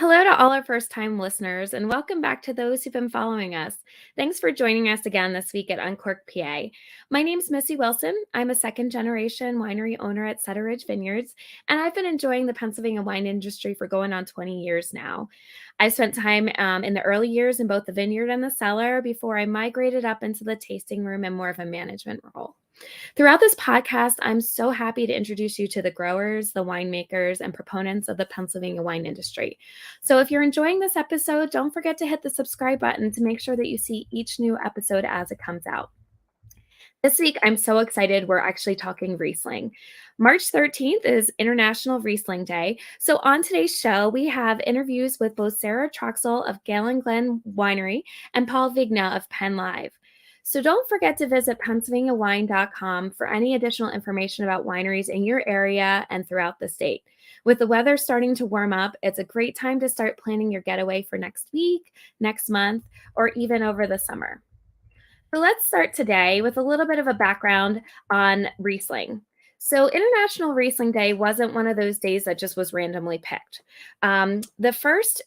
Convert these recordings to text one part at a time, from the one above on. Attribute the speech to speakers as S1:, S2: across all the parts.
S1: Hello to all our first-time listeners, and welcome back to those who've been following us. Thanks for joining us again this week at Uncork, PA. My name's Missy Wilson. I'm a second-generation winery owner at Sutter Ridge Vineyards, and I've been enjoying the Pennsylvania wine industry for going on 20 years now. I spent time in the early years in both the vineyard and the cellar before I migrated up into the tasting room and more of a management role. Throughout this podcast, I'm so happy to introduce you to the growers, the winemakers, and proponents of the Pennsylvania wine industry. So if you're enjoying this episode, don't forget to hit the subscribe button to make sure that you see each new episode as it comes out. This week, I'm so excited we're actually talking Riesling. March 13th is International Riesling Day. So on today's show, we have interviews with both Sarah Troxel of Galen Glen Winery and Paul Vigna of Penn Live. So don't forget to visit PennsylvaniaWine.com for any additional information about wineries in your area and throughout the state. With the weather starting to warm up, it's a great time to start planning your getaway for next week, next month, or even over the summer. So let's start today with a little bit of a background on Riesling. So International Riesling Day wasn't one of those days that just was randomly picked. The first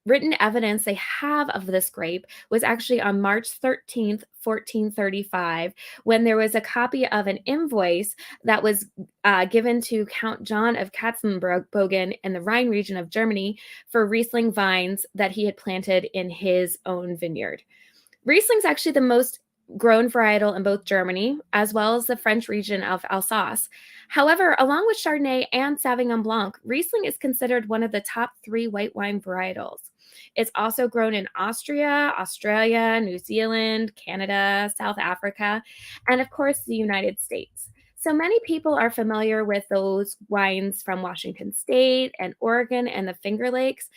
S1: written evidence they have of this grape was actually on March 13th, 1435, when there was a copy of an invoice that was given to Count John of Katzenbogen in the Rhine region of Germany for Riesling vines that he had planted in his own vineyard. Riesling's actually the most grown varietal in both Germany as well as the French region of Alsace. However, along with Chardonnay and Sauvignon Blanc, Riesling is considered one of the top 3 white wine varietals. It's also grown in Austria, Australia, New Zealand, Canada, South Africa, and of course, the United States. So many people are familiar with those wines from Washington State and Oregon and the Finger Lakes,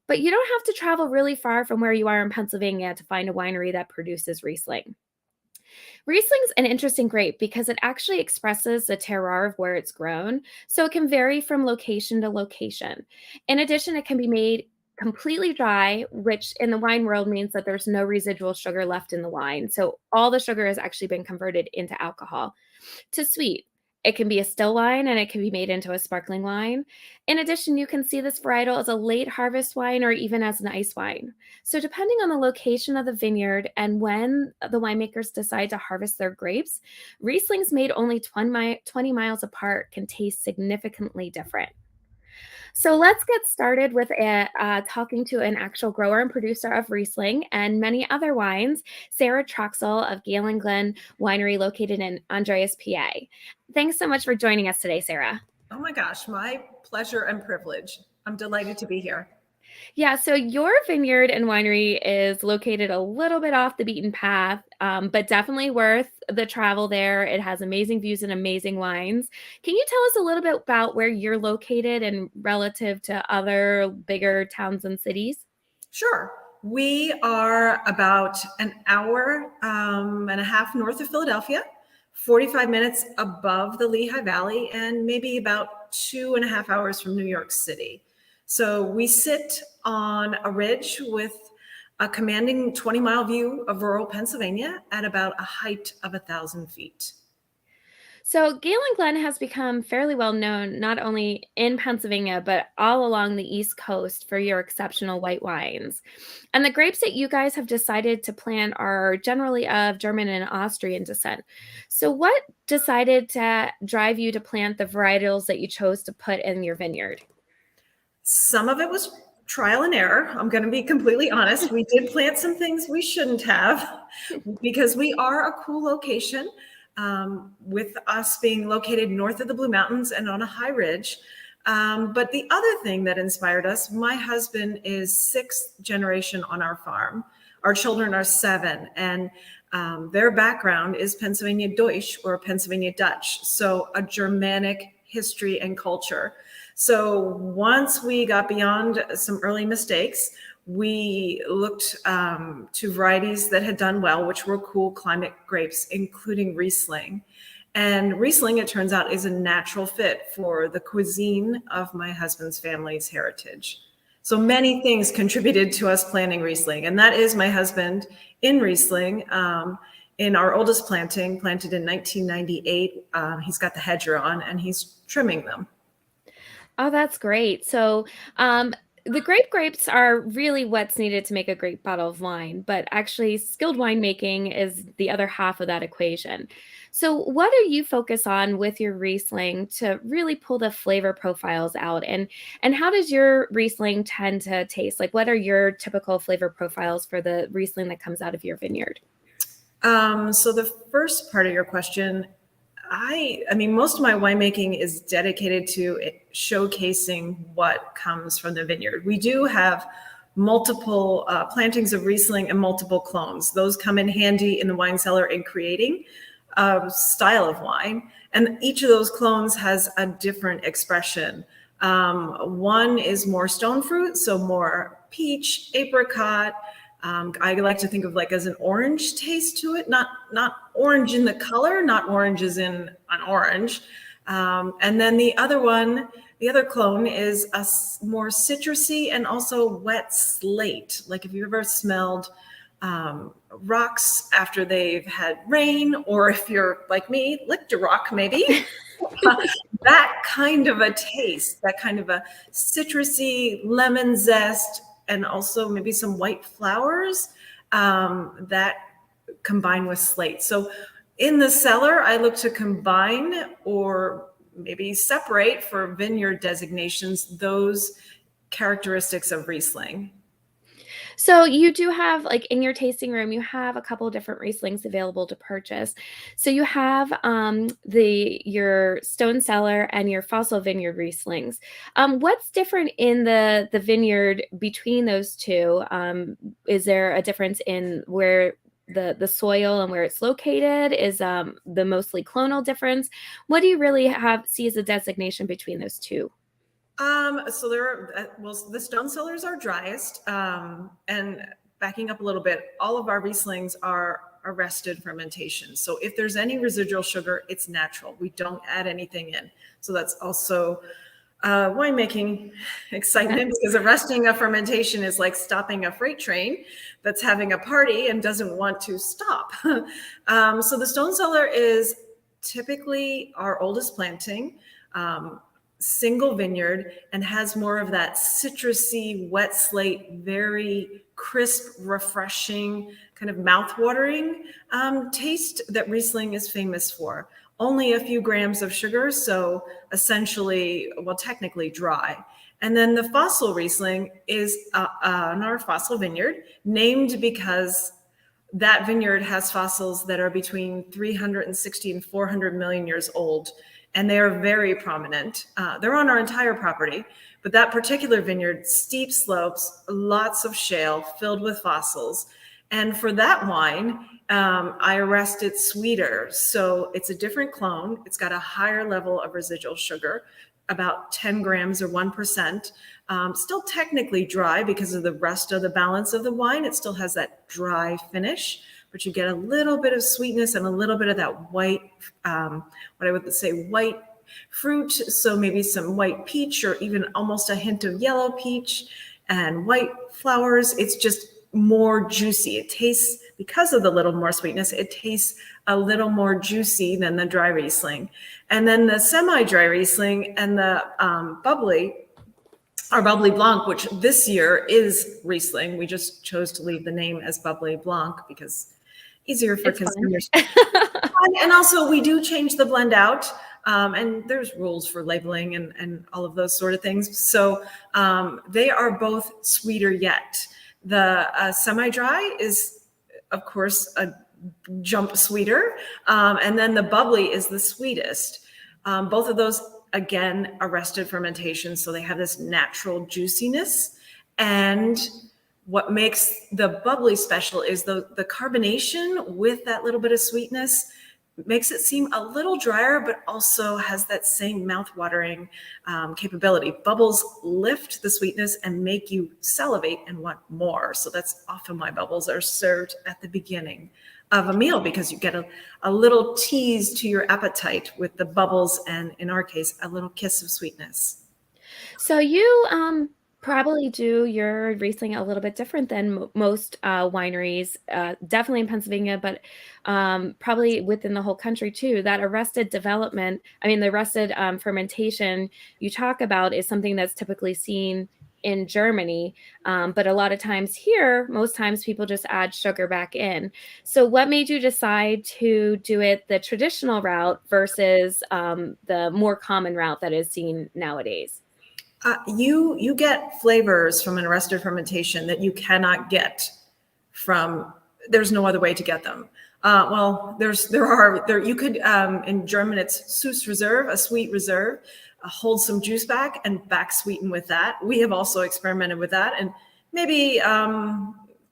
S1: but you don't have to travel really far from where you are in Pennsylvania to find a winery that produces Riesling. Riesling's an interesting grape because it actually expresses the terroir of where it's grown, so it can vary from location to location. In addition, it can be made completely dry, which in the wine world means that there's no residual sugar left in the wine. So all the sugar has actually been converted into alcohol. To sweet, it can be a still wine and it can be made into a sparkling wine. In addition, you can see this varietal as a late harvest wine or even as an ice wine. So depending on the location of the vineyard and when the winemakers decide to harvest their grapes, Rieslings made only 20 miles apart can taste significantly different. So let's get started with talking to an actual grower and producer of Riesling and many other wines, Sarah Troxel of Galen Glen Winery located in Andreas, PA. Thanks so much for joining us today, Sarah.
S2: Oh my gosh, my pleasure and privilege. I'm delighted to be here.
S1: Yeah, so your vineyard and winery is located a little bit off the beaten path, but definitely worth the travel there. It has amazing views and amazing wines. Can you tell us a little bit about where you're located and relative to other bigger towns and cities?
S2: Sure. We are about an hour and a half north of Philadelphia, 45 minutes above the Lehigh Valley, and maybe about 2.5 hours from New York City. So we sit on a ridge with a commanding 20-mile view of rural Pennsylvania at about a height of 1,000 feet.
S1: So Galen Glen has become fairly well known not only in Pennsylvania, but all along the East Coast for your exceptional white wines. And the grapes that you guys have decided to plant are generally of German and Austrian descent. So what decided to drive you to plant the varietals that you chose to put in your vineyard?
S2: Some of it was trial and error. I'm going to be completely honest. We did plant some things we shouldn't have because we are a cool location. With us being located north of the Blue Mountains and on a high ridge. But the other thing that inspired us, my husband is 6th generation on our farm. Our children are 7, and their background is Pennsylvania Deutsch or Pennsylvania Dutch, so a Germanic history and culture. So once we got beyond some early mistakes, we looked to varieties that had done well, which were cool climate grapes, including Riesling. And Riesling, it turns out, is a natural fit for the cuisine of my husband's family's heritage. So many things contributed to us planting Riesling. And that is my husband in Riesling. In our oldest planting, planted in 1998, he's got the hedger on and he's trimming them.
S1: Oh, that's great. So the grapes are really what's needed to make a great bottle of wine, but actually skilled winemaking is the other half of that equation. So what do you focus on with your Riesling to really pull the flavor profiles out? And how does your Riesling tend to taste? Like, what are your typical flavor profiles for the Riesling that comes out of your vineyard?
S2: So the first part of your question, I mean, most of my winemaking is dedicated to showcasing what comes from the vineyard. We do have multiple plantings of Riesling and multiple clones. Those come in handy in the wine cellar in creating a style of wine. And each of those clones has a different expression. One is more stone fruit, so more peach, apricot. I like to think of like as an orange taste to it, not orange in the color, not orange as in an orange. And then the other clone is a more citrusy and also wet slate. Like if you ever smelled rocks after they've had rain, or if you're like me, licked a rock maybe. That kind of a taste, that kind of a citrusy lemon zest, and also maybe some white flowers that combine with slate. So in the cellar, I look to combine or maybe separate for vineyard designations those characteristics of Riesling.
S1: So you do have, like, in your tasting room, you have a couple of different Rieslings available to purchase. So you have your Stone Cellar and your Fossil Vineyard Rieslings. What's different in the vineyard between those two? Is there a difference in where the soil and where it's located? Is the mostly clonal difference? What do you really see as a designation between those two?
S2: So the Stone Cellars are driest. And backing up a little bit, all of our Rieslings are arrested fermentation. So if there's any residual sugar, it's natural. We don't add anything in. So that's also winemaking excitement, because arresting a fermentation is like stopping a freight train that's having a party and doesn't want to stop. So the Stone Cellar is typically our oldest planting. Single vineyard, and has more of that citrusy, wet slate, very crisp, refreshing, kind of mouth-watering taste that Riesling is famous for. Only a few grams of sugar, so essentially, well, technically dry. And then the Fossil Riesling is on our Fossil vineyard, named because that vineyard has fossils that are between 360 and 400 million years old. And they are very prominent. They're on our entire property, but that particular vineyard, steep slopes, lots of shale filled with fossils. And for that wine, I arrest it sweeter. So it's a different clone. It's got a higher level of residual sugar, about 10 grams or 1%. Still technically dry because of the rest of the balance of the wine. It still has that dry finish, but you get a little bit of sweetness and a little bit of that white, what I would say, white fruit. So maybe some white peach, or even almost a hint of yellow peach and white flowers. It's just more juicy. It tastes, because of the little more sweetness, it tastes a little more juicy than the dry Riesling. And then the semi-dry Riesling and the our Bubbly Blanc, which this year is Riesling. We just chose to leave the name as Bubbly Blanc because easier for consumers. And also we do change the blend out, and there's rules for labeling and all of those sort of things. So they are both sweeter yet. The semi-dry is, of course, a jump sweeter. And then the bubbly is the sweetest. Both of those, again, arrested fermentation. So they have this natural juiciness. And what makes the bubbly special is the carbonation with that little bit of sweetness makes it seem a little drier, but also has that same mouth-watering capability. Bubbles lift the sweetness and make you salivate and want more. So that's often why bubbles are served at the beginning of a meal, because you get a little tease to your appetite with the bubbles, and in our case, a little kiss of sweetness.
S1: So you probably do your Riesling a little bit different than most wineries, definitely in Pennsylvania, but probably within the whole country too. That arrested development, I mean, the arrested fermentation you talk about is something that's typically seen in Germany. But a lot of times here, most times people just add sugar back in. So what made you decide to do it the traditional route versus the more common route that is seen nowadays?
S2: You get flavors from an arrested fermentation that you cannot get from. There's no other way to get them. Well, you could in German it's Süß Reserve, a sweet reserve. Hold some juice back and back sweeten with that. We have also experimented with that, and maybe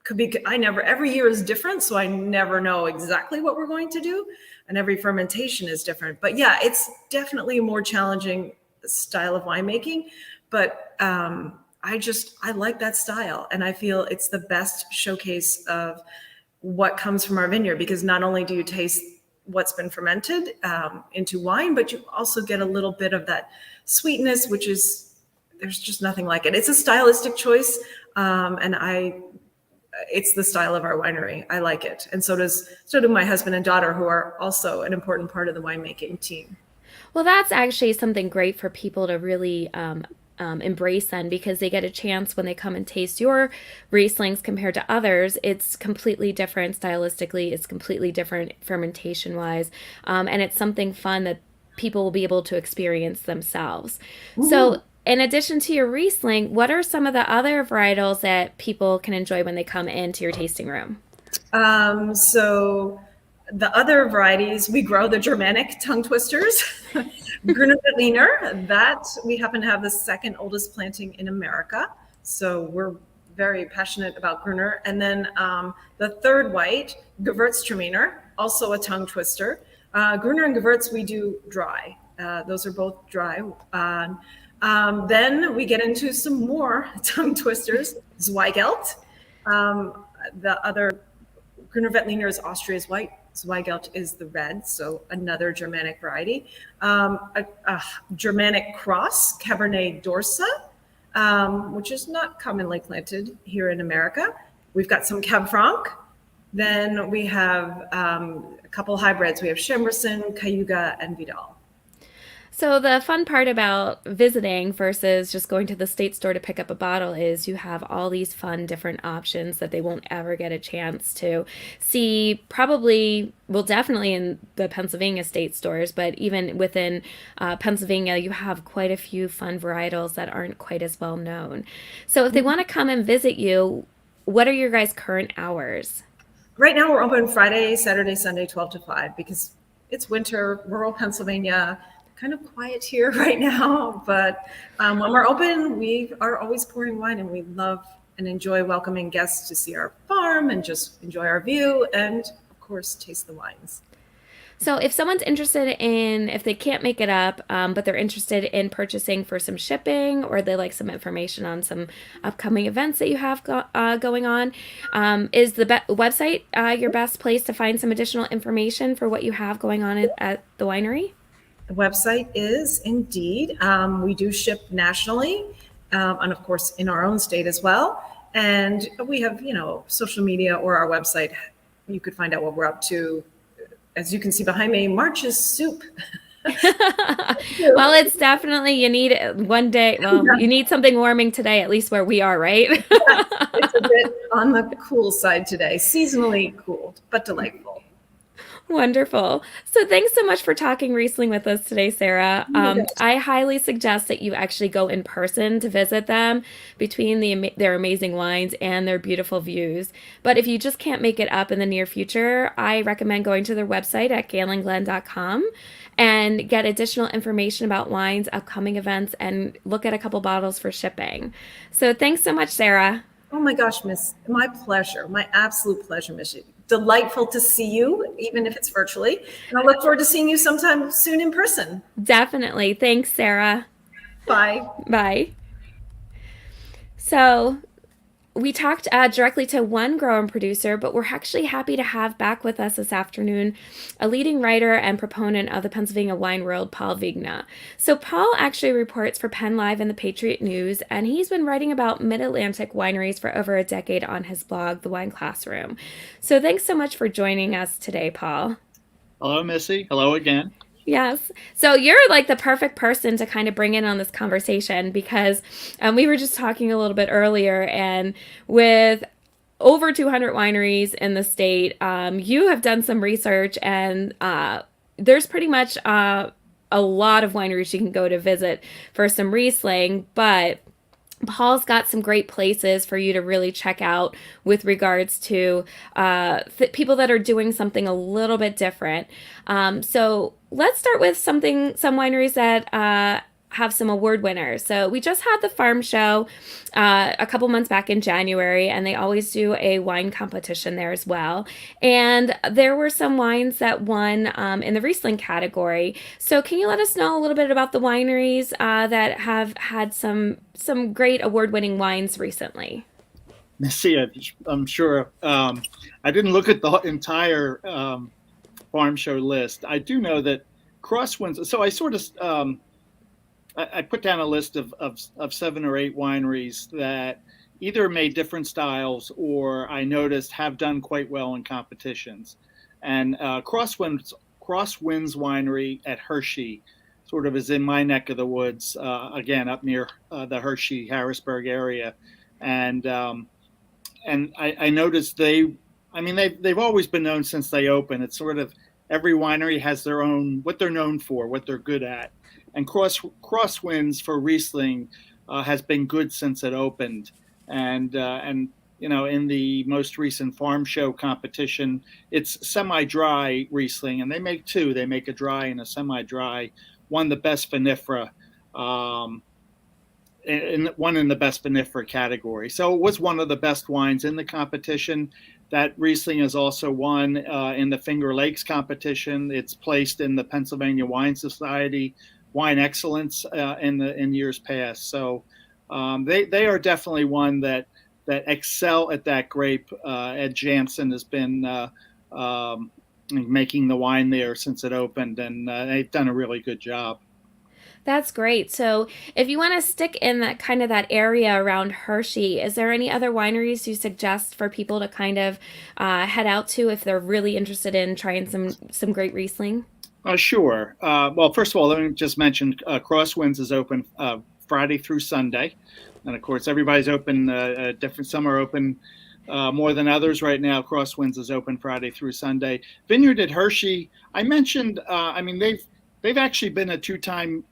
S2: could be. Every year is different, so I never know exactly what we're going to do, and every fermentation is different. But yeah, it's definitely a more challenging style of winemaking. But I like that style, and I feel it's the best showcase of what comes from our vineyard, because not only do you taste what's been fermented into wine, but you also get a little bit of that sweetness, which is, there's just nothing like it. It's a stylistic choice, and it's the style of our winery. I like it, and so do my husband and daughter, who are also an important part of the winemaking team.
S1: Well, that's actually something great for people to really embrace then, because they get a chance when they come and taste your Rieslings compared to others. It's completely different stylistically. It's completely different fermentation wise. And it's something fun that people will be able to experience themselves. Mm-hmm. So in addition to your Riesling, what are some of the other varietals that people can enjoy when they come into your tasting room?
S2: So the other varieties, we grow the Germanic tongue twisters, Gruner Veltliner, that we happen to have the second oldest planting in America. So we're very passionate about Gruner. And then the third white, Gewürztraminer, also a tongue twister. Gruner and Gewürz, we do dry. Those are both dry. Then we get into some more tongue twisters, Zweigelt. The other Gruner Veltliner is Austria's white. Zweigelt is the red, so another Germanic variety. A Germanic cross, Cabernet d'Orsa, which is not commonly planted here in America. We've got some Cab Franc. Then we have a couple hybrids. We have Chambourcin, Cayuga, and Vidal.
S1: So the fun part about visiting versus just going to the state store to pick up a bottle is you have all these fun different options that they won't ever get a chance to see, probably, well, definitely in the Pennsylvania state stores, but even within Pennsylvania, you have quite a few fun varietals that aren't quite as well known. So if they want to come and visit you, what are your guys' current hours?
S2: Right now we're open Friday, Saturday, Sunday, 12 to 5, because it's winter, rural Pennsylvania. Kind of quiet here right now, but when we're open, we are always pouring wine, and we love and enjoy welcoming guests to see our farm and just enjoy our view and, of course, taste the wines.
S1: So if someone's interested in, if they can't make it up, but they're interested in purchasing for some shipping, or they like some information on some upcoming events that you have going on, is the website your best place to find some additional information for what you have going on at the winery?
S2: The website is indeed. We do ship nationally, and of course in our own state as well. And we have, social media or our website. You could find out what we're up to. As you can see behind me, March is soup.
S1: Well, it's definitely, you need one day. Well, you need something warming today, at least where we are, right?
S2: It's a bit on the cool side today, seasonally cool, but delightful.
S1: Wonderful. So thanks so much for talking Riesling with us today, Sarah. I highly suggest that you actually go in person to visit them, between their amazing wines and their beautiful views. But if you just can't make it up in the near future, I recommend going to their website at galenglen.com and get additional information about wines, upcoming events, and look at a couple bottles for shipping. So thanks so much, Sarah.
S2: Oh my gosh, Miss, my pleasure. My absolute pleasure, Miss. Delightful to see you, even if it's virtually. And I look forward to seeing you sometime soon in person.
S1: Definitely. Thanks, Sarah.
S2: Bye.
S1: Bye. So we talked directly to one grower and producer, but we're actually happy to have back with us this afternoon a leading writer and proponent of the Pennsylvania wine world, Paul Vigna. So Paul actually reports for Penn Live and the Patriot News, and he's been writing about Mid-Atlantic wineries for over a decade on his blog, The Wine Classroom. So thanks so much for joining us today, Paul.
S3: Hello, Missy. Hello again.
S1: Yes. So you're like the perfect person to kind of bring in on this conversation because we were just talking a little bit earlier, and with over 200 wineries in the state, you have done some research, and there's pretty much a lot of wineries you can go to visit for some Riesling, but Paul's got some great places for you to really check out with regards to people that are doing something a little bit different. So let's start with some wineries that have some award winners. So we just had the farm show a couple months back in January, and they always do a wine competition there as well. And there were some wines that won in the Riesling category. So can you let us know a little bit about the wineries that have had some great award-winning wines recently?
S3: See, I'm sure. I didn't look at the entire farm show list. I do know that Crosswinds. So I sort of I put down a list of 7 or 8 wineries that either made different styles or I noticed have done quite well in competitions. And Crosswinds Winery at Hershey sort of is in my neck of the woods, again up near the Hershey Harrisburg area, and I noticed they've always been known since they opened. It's sort of every winery has their own, what they're known for, what they're good at. And Crosswinds for Riesling has been good since it opened. And in the most recent farm show competition, it's semi-dry Riesling, and they make 2. They make a dry and a semi-dry. Won the best vinifera, one in the best vinifera category. So it was one of the best wines in the competition. That Riesling has also won in the Finger Lakes competition. It's placed in the Pennsylvania Wine Society Wine Excellence in years past. So they are definitely one that excel at that grape. Ed Jansen has been making the wine there since it opened, and they've done a really good job.
S1: That's great. So, if you want to stick in that area around Hershey, is there any other wineries you suggest for people to kind of head out to if they're really interested in trying some great Riesling?
S3: Sure. Well, first of all, let me just mention Crosswinds is open Friday through Sunday, and of course, everybody's open. Different some are open more than others right now. Crosswinds is open Friday through Sunday. Vineyard at Hershey, I mentioned. They've actually been a 2-time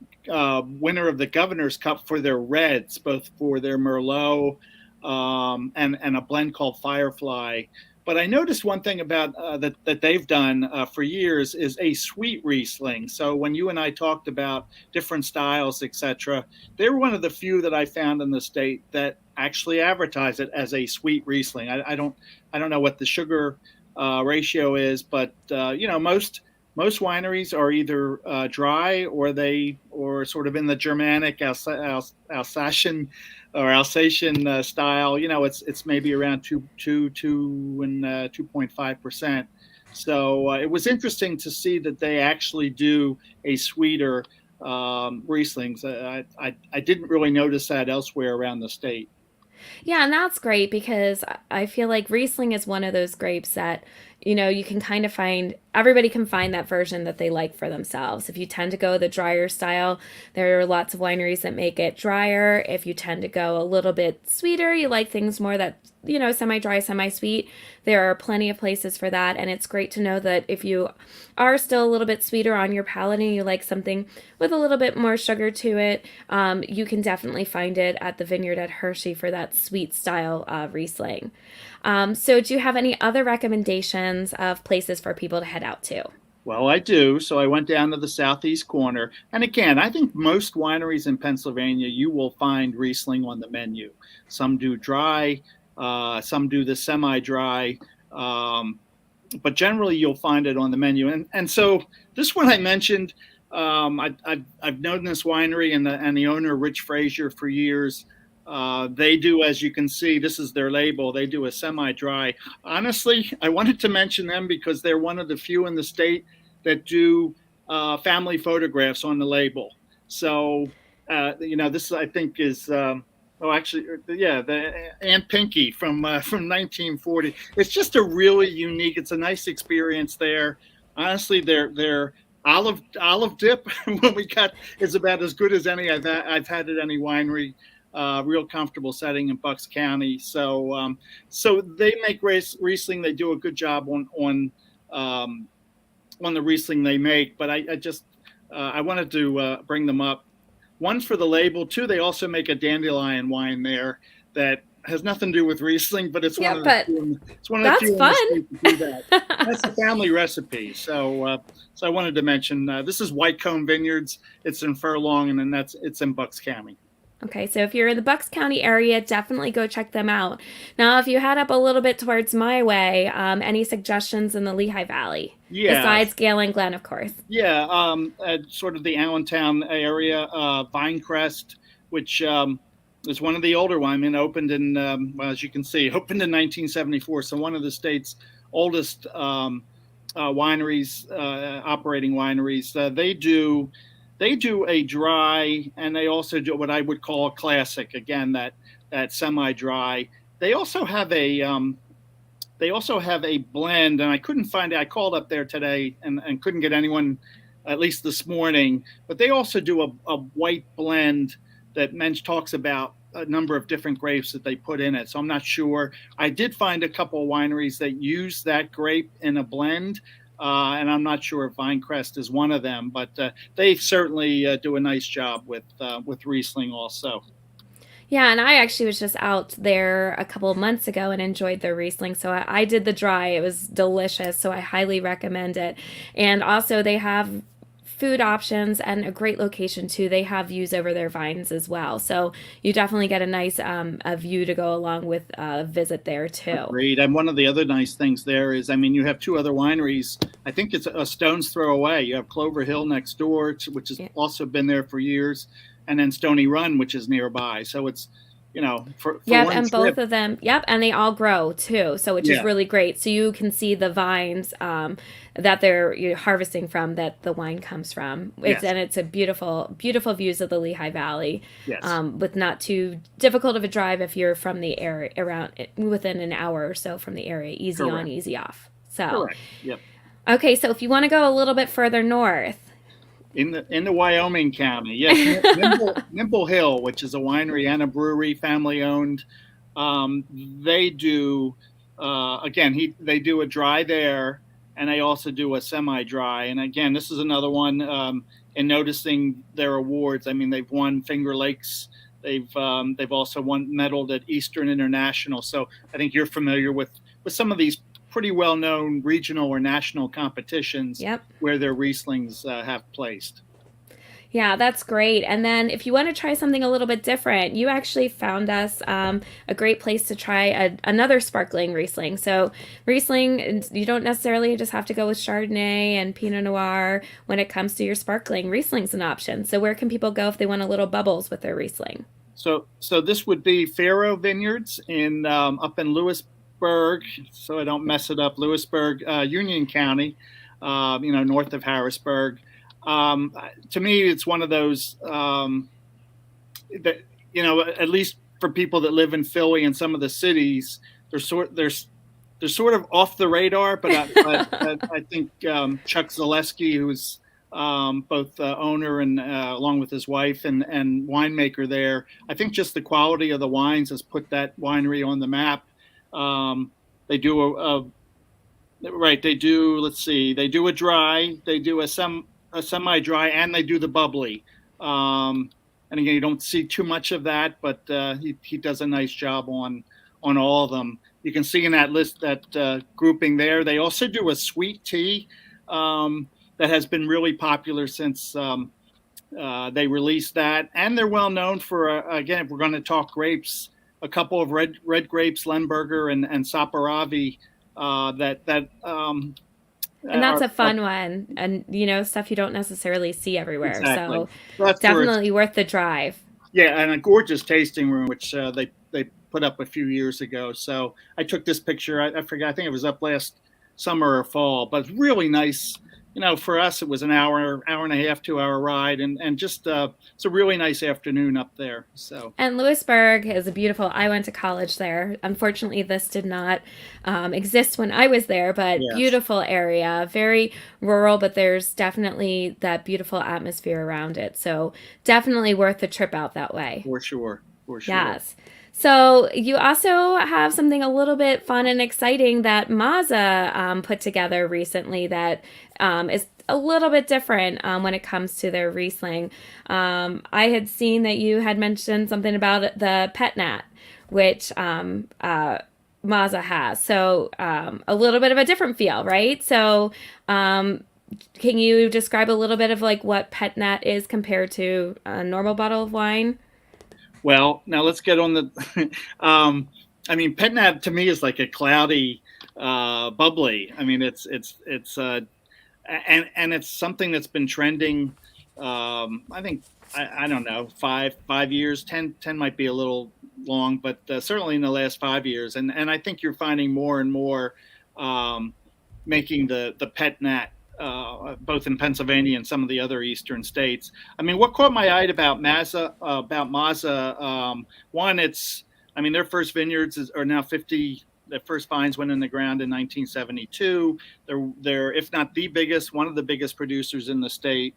S3: winner of the Governor's Cup for their reds, both for their Merlot and a blend called Firefly. But I noticed one thing about that they've done for years is a sweet Riesling. So when you and I talked about different styles, etc., they were one of the few that I found in the state that actually advertise it as a sweet Riesling. I don't know what the sugar ratio is, but most wineries are either dry or sort of in the Germanic Alsatian style. It's maybe around 2.5%. So it was interesting to see that they actually do a sweeter Rieslings. I didn't really notice that elsewhere around the state.
S1: Yeah, and that's great because I feel like Riesling is one of those grapes that, you can kind of everybody can find that version that they like for themselves. If you tend to go the drier style, there are lots of wineries that make it drier. If you tend to go a little bit sweeter, you like things more that, semi-dry, semi-sweet, there are plenty of places for that. And it's great to know that if you are still a little bit sweeter on your palate and you like something with a little bit more sugar to it, you can definitely find it at the Vineyard at Hershey for that sweet style Riesling. So do you have any other recommendations of places for people to head out to?
S3: Well, I do. So I went down to the southeast corner. And again, I think most wineries in Pennsylvania, you will find Riesling on the menu. Some do dry, some do the semi-dry, but generally you'll find it on the menu. And so this one I mentioned, I've known this winery and the owner, Rich Frazier, for years. They do, as you can see, this is their label. They do a semi-dry. Honestly, I wanted to mention them because they're one of the few in the state that do family photographs on the label. So, this I think is, the Aunt Pinky from 1940. It's just a really unique. It's a nice experience there. Honestly, their olive dip when we got is about as good as any I've had at any winery. Real comfortable setting in Bucks County. So so they make Riesling. They do a good job on the Riesling they make. But I just I wanted to bring them up. One for the label. Two, they also make a dandelion wine there that has nothing to do with Riesling, but it's one of the few. It's one of the few
S1: fun.
S3: to do that. That's a family recipe. So so I wanted to mention this is Whitecomb Vineyards. It's in Furlong, and then it's in Bucks County.
S1: Okay, so if you're in the Bucks County area, definitely go check them out. Now, if you head up a little bit towards my way, any suggestions in the Lehigh Valley?
S3: Yeah.
S1: Besides Galen, Glen, of course.
S3: Yeah, sort of the Allentown area, Vinecrest, which is one of the older wine. I mean, opened in, well, as you can see, opened in 1974. So one of the state's oldest wineries, operating wineries. They do a dry, and they also do what I would call a classic. Again, that semi-dry. They also have a blend, and I couldn't find it. I called up there today and couldn't get anyone, at least this morning. But they also do a white blend that Mensch talks about a number of different grapes that they put in it. So I'm not sure. I did find a couple of wineries that use that grape in a blend. And I'm not sure if Vinecrest is one of them, but they certainly do a nice job with Riesling also.
S1: Yeah, and I actually was just out there a couple of months ago and enjoyed their Riesling. So I did the dry. It was delicious. So I highly recommend it. And also they have food options and a great location too. They have views over their vines as well. So you definitely get a nice a view to go along with a visit there too.
S3: Agreed. And one of the other nice things there is, I mean, you have two other wineries. I think it's a stone's throw away. You have Clover Hill next door, which has also been there for years. And then Stony Run, which is nearby. So it's, you know, for
S1: and both of them, and they all grow too. So which is really great. So you can see the vines that they're harvesting from, that the wine comes from. And it's a beautiful, beautiful views of the Lehigh Valley.
S3: Yes.
S1: With not too difficult of a drive if you're from the area, around within an hour or so from the area. Easy on, easy off. So.
S3: Correct. Yep.
S1: Okay, so if you want to go a little bit further north.
S3: In the Wyoming County, yes, Nimble Hill, which is a winery and a brewery, family owned. They do they do a dry there, and they also do a semi-dry. And again, this is another one. In noticing their awards, I mean, they've won Finger Lakes. They've also medaled at Eastern International. So I think you're familiar with some of these pretty well-known regional or national competitions where their Rieslings have placed.
S1: Yeah, that's great. And then if you want to try something a little bit different, you actually found us a great place to try another sparkling Riesling. So Riesling, you don't necessarily just have to go with Chardonnay and Pinot Noir when it comes to your sparkling. Riesling's an option. So where can people go if they want a little bubbles with their Riesling?
S3: So this would be Faro Vineyards in up in Lewisburg, so I don't mess it up. Lewisburg, Union County, north of Harrisburg. To me, it's one of those that, at least for people that live in Philly and some of the cities, they're sort of off the radar. But I think Chuck Zaleski, who's both owner and along with his wife and winemaker there, I think just the quality of the wines has put that winery on the map. They do they do a dry, they do a semi-dry, and they do the bubbly. And again, you don't see too much of that, but he does a nice job on all of them. You can see in that list, that grouping there. They also do a sweet tea that has been really popular since they released that. And they're well known for, again, if we're going to talk grapes, a couple of red grapes, Lemberger and Saperavi,
S1: and that's a fun one, and stuff you don't necessarily see everywhere.
S3: Exactly.
S1: So that's definitely worth the drive.
S3: Yeah, and a gorgeous tasting room, which they put up a few years ago. So I took this picture. I forgot. I think it was up last summer or fall, but really nice. for us, it was an hour and a half, 2 hour ride, and just it's a really nice afternoon up there. So.
S1: And Lewisburg is a beautiful. I went to college there. Unfortunately, this did not exist when I was there, but
S3: Yes.
S1: Beautiful area, very rural, but there's definitely that beautiful atmosphere around it. So definitely worth the trip out that way.
S3: For sure.
S1: Yes. So you also have something a little bit fun and exciting that Maza put together recently that is a little bit different when it comes to their Riesling. I had seen that you had mentioned something about the Pet Nat, which Maza has. So a little bit of a different feel, right? So can you describe a little bit of like what Pet Nat is compared to a normal bottle of wine?
S3: Well, now let's get on the. I mean, Pet Nat to me is like a cloudy, bubbly. I mean, it's and it's something that's been trending. I think I don't know 5 years, 10 might be a little long, but certainly in the last 5 years, and I think you're finding more and more making the Pet Nat. Both in Pennsylvania and some of the other eastern states. I mean, what caught my eye about Maza, one, their first vineyards are now 50. Their first vines went in the ground in 1972. They're if not the biggest, one of the biggest producers in the state.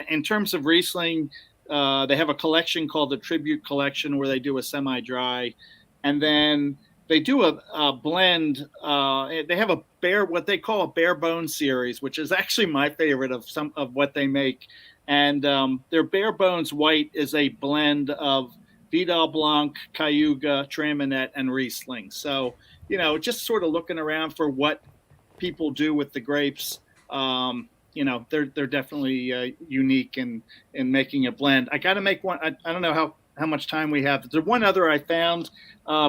S3: In terms of Riesling, they have a collection called the Tribute Collection where they do a semi-dry, and then they do a blend. They have what they call a bare bone series, which is actually my favorite of some of what they make. And their bare bones white is a blend of Vidal Blanc, Cayuga, Traminette, and Riesling. So, just sort of looking around for what people do with the grapes. They're definitely unique in making a blend. I got to make one. I don't know how much time we have. There's one other I found.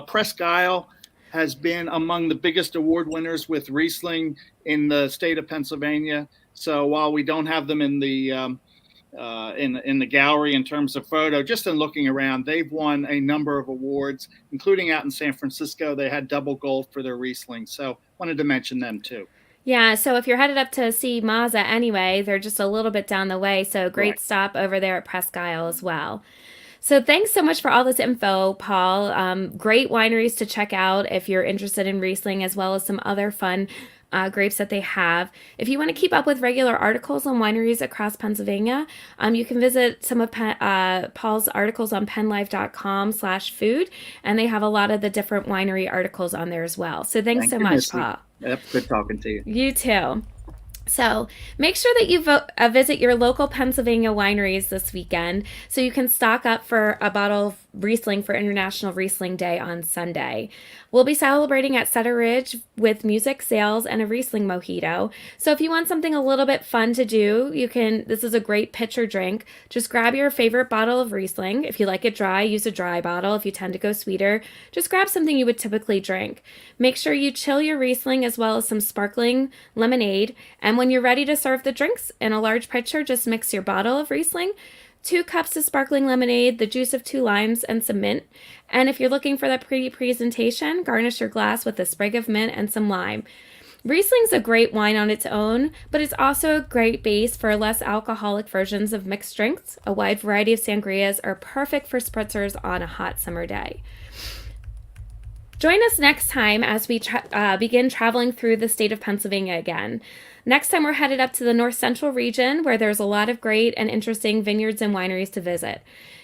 S3: Presque Isle has been among the biggest award winners with Riesling in the state of Pennsylvania. So while we don't have them in the in the gallery in terms of photo, just in looking around, they've won a number of awards, including out in San Francisco. They had double gold for their Riesling. So wanted to mention them too.
S1: Yeah, so if you're headed up to see Maza anyway, they're just a little bit down the way. So great stop over there at Presque Isle as well. So thanks so much for all this info, Paul. Great wineries to check out if you're interested in Riesling, as well as some other fun grapes that they have. If you want to keep up with regular articles on wineries across Pennsylvania, you can visit some of Paul's articles on pennlife.com/food, and they have a lot of the different winery articles on there as well. So thanks so much, Paul.
S3: Yep, good talking to you.
S1: You too. So make sure that you visit your local Pennsylvania wineries this weekend so you can stock up for a bottle of Riesling for International Riesling Day on Sunday. We'll be celebrating at Cedar Ridge with music, sales, and a Riesling mojito. So if you want something a little bit fun to do, this is a great pitcher drink. Just grab your favorite bottle of Riesling. If you like it dry, use a dry bottle. If you tend to go sweeter, just grab something you would typically drink. Make sure you chill your Riesling as well as some sparkling lemonade. And when you're ready to serve the drinks in a large pitcher, just mix your bottle of Riesling, 2 cups of sparkling lemonade, the juice of 2 limes, and some mint. And if you're looking for that pretty presentation, garnish your glass with a sprig of mint and some lime. Riesling's a great wine on its own, but it's also a great base for less alcoholic versions of mixed drinks. A wide variety of sangrias are perfect for spritzers on a hot summer day. Join us next time as we begin traveling through the state of Pennsylvania again. Next time, we're headed up to the North Central region where there's a lot of great and interesting vineyards and wineries to visit.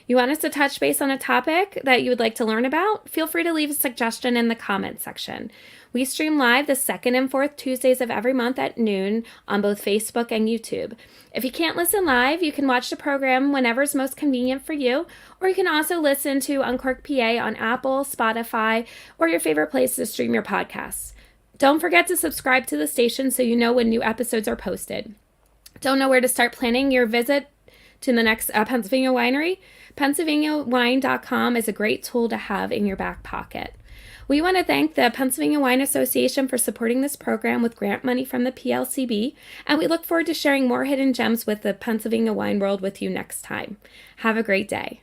S1: You want us to touch base on a topic that you would like to learn about? Feel free to leave a suggestion in the comments section. We stream live the second and fourth Tuesdays of every month at noon on both Facebook and YouTube. If you can't listen live, you can watch the program whenever is most convenient for you, or you can also listen to Uncorked PA on Apple, Spotify, or your favorite place to stream your podcasts. Don't forget to subscribe to the station so you know when new episodes are posted. Don't know where to start planning your visit to the next Pennsylvania winery? PennsylvaniaWine.com is a great tool to have in your back pocket. We want to thank the Pennsylvania Wine Association for supporting this program with grant money from the PLCB, and we look forward to sharing more hidden gems with the Pennsylvania wine world with you next time. Have a great day.